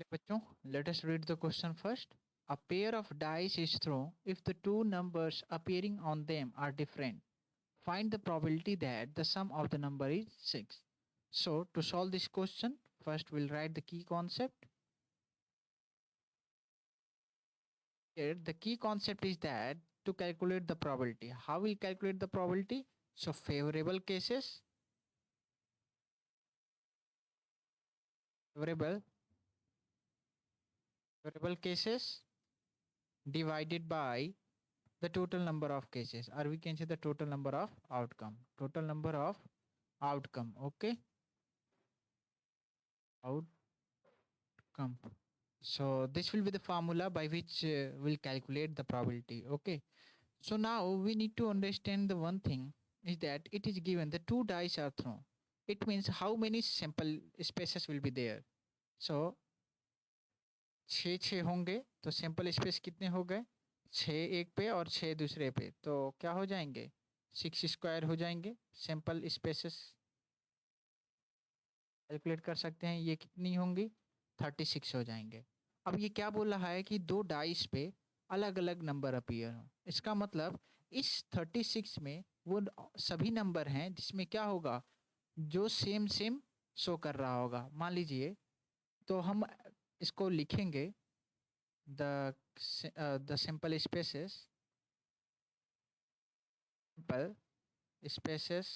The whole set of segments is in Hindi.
बच्चों, let us read the question first. A pair of dice is thrown if the two numbers appearing on them are different. Find the probability that the sum of the number is 6. So, to solve this question, first we'll write the key concept. Here, the key concept is that to calculate the probability. How we calculate the probability? So, favorable, favorable cases divided by the total number of cases, or we can say the total number of outcome. Okay, outcome. So this will be the formula by which we'll calculate the probability. Okay, so now we need to understand the one thing is that it is given the two dice are thrown. It means how many sample spaces will be there. So छः होंगे तो सैंपल स्पेस कितने हो गए? 6 एक पे और 6 दूसरे पे, तो क्या हो जाएंगे? 6 स्क्वायर हो जाएंगे। सैंपल स्पेसेस कैलकुलेट कर सकते हैं, ये कितनी होंगी? 36 हो जाएंगे। अब ये क्या बोल रहा है कि दो डाइस पे अलग अलग नंबर अपीयर हो। इसका मतलब इस 36 में वो सभी नंबर हैं जिसमें क्या होगा, जो सेम सेम शो कर रहा होगा। मान लीजिए, तो हम इसको लिखेंगे the simple simple spaces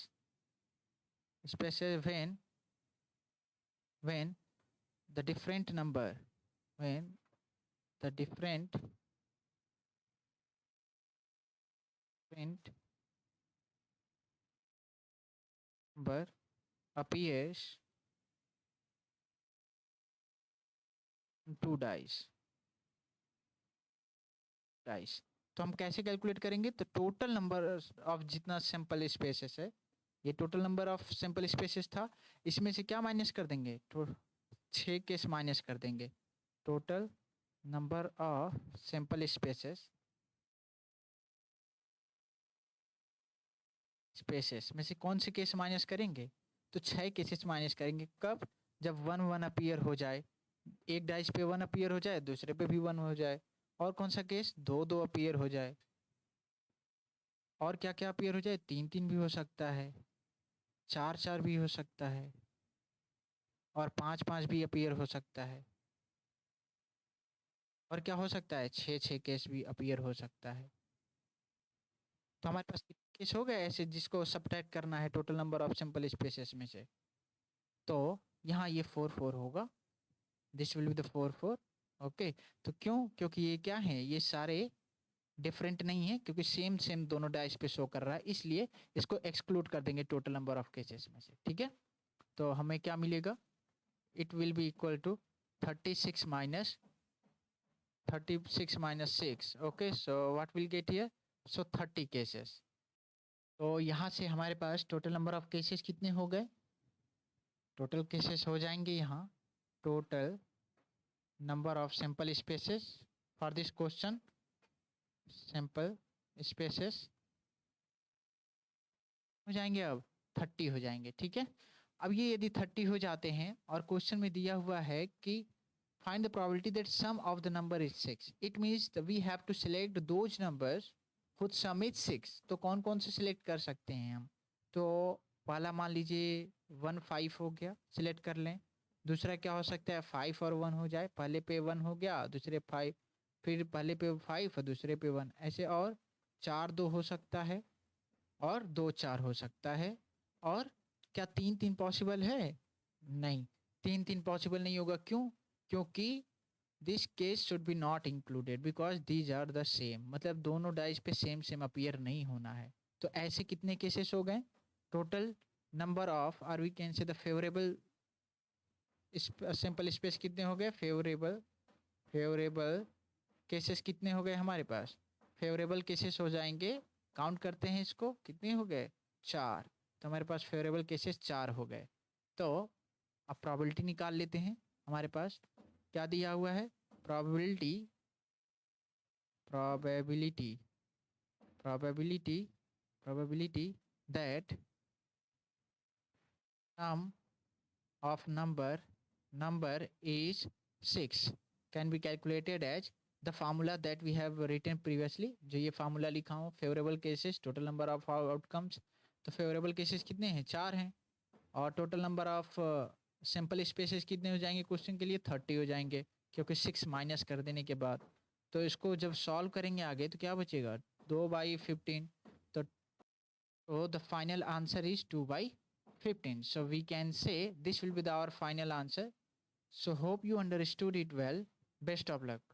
spaces when the different number when the different number appears in two dice। तो हम कैसे कैलकुलेट करेंगे? तो टोटल नंबर ऑफ जितना सैंपल स्पेसेस है, ये total number of sample spaces था, इसमें से क्या माइनस कर देंगे? तो 6 केस माइनस कर देंगे। Total number of sample spaces में से कौन से केस माइनस करेंगे? तो 6 केसेस माइनस करेंगे। कब? जब वन वन अपीयर हो जाए, एक डाइस पे वन अपीयर हो जाए, दूसरे पे भी वन हो जाए। और कौन सा केस? दो दो अपीयर हो जाए। और क्या क्या अपीयर हो जाए? तीन तीन भी हो सकता है, चार चार भी हो सकता है, और पांच पांच भी अपीयर हो सकता है। और क्या हो सकता है? छः छः केस भी अपीयर हो सकता है। तो हमारे पास कितने केस हो गए ऐसे जिसको सब्ट्रैक्ट करना है total number of simple spaces में से? तो यहाँ ये 4 4 होगा। This will be the 4 4। Okay, तो क्यों? क्योंकि ये क्या है, ये सारे डिफरेंट नहीं है, क्योंकि सेम सेम दोनों डाइस पे शो कर रहा है, इसलिए इसको एक्सक्लूड कर देंगे टोटल नंबर ऑफ केसेस में से। ठीक है, तो हमें क्या मिलेगा? It will be equal to 36 minus 6। Okay, so what will get here? So 30 cases. तो यहाँ से हमारे पास टोटल नंबर ऑफ केसेस कितने हो गए? टोटल केसेस हो जाएंगे यहाँ, total number of sample spaces for this question, sample spaces हो जाएंगे, अब 30 हो जाएंगे। ठीक है, अब ये यदि 30 हो जाते हैं और क्वेश्चन में दिया हुआ है कि find the probability that sum of the number is 6, it means we have to select those numbers whose sum is 6। तो कौन कौन से सिलेक्ट कर सकते हैं हम? तो पहला मान लीजिए 1 5 हो गया, सिलेक्ट कर लें। दूसरा क्या हो सकता है? 5 और 1 हो जाए, पहले पे 1 हो गया, दूसरे 5, फिर पहले पे 5 और दूसरे पे 1, ऐसे। और 4 2 हो सकता है, और 2 4 हो सकता है। और क्या 3 3 पॉसिबल है? नहीं, 3 3 पॉसिबल नहीं होगा। क्यों? क्योंकि this case should be not included because these are the same, मतलब दोनों डाइस पे सेम सेम अपीयर नहीं होना है। तो ऐसे कितने केसेस हो गए? टोटल नंबर ऑफ, और we can say the favourable simple space कितने हो गए? फेवरेबल केसेस कितने हो गए हमारे पास? फेवरेबल केसेस हो जाएंगे, काउंट करते हैं इसको, कितने हो गए? 4। तो हमारे पास फेवरेबल केसेस 4 हो गए। तो अब प्रोबेबिलिटी निकाल लेते हैं। हमारे पास क्या दिया हुआ है? Probability probability probability probability that sum of number is 6 can be calculated as the formula that we have written previously. जो ये फार्मूला लिखा हूँ, favourable cases total number of outcomes, तो फेवरेबल केसेस कितने हैं, 4 हैं, और total number of simple spaces कितने हो जाएंगे क्वेश्चन के लिए, 30 हो जाएंगे, क्योंकि 6 माइनस कर देने के बाद। तो इसको जब सॉल्व करेंगे आगे तो क्या बचेगा, 2/15, तो the final answer is 2/15. So we can say this will be our final answer. So hope you understood it well. Best of luck.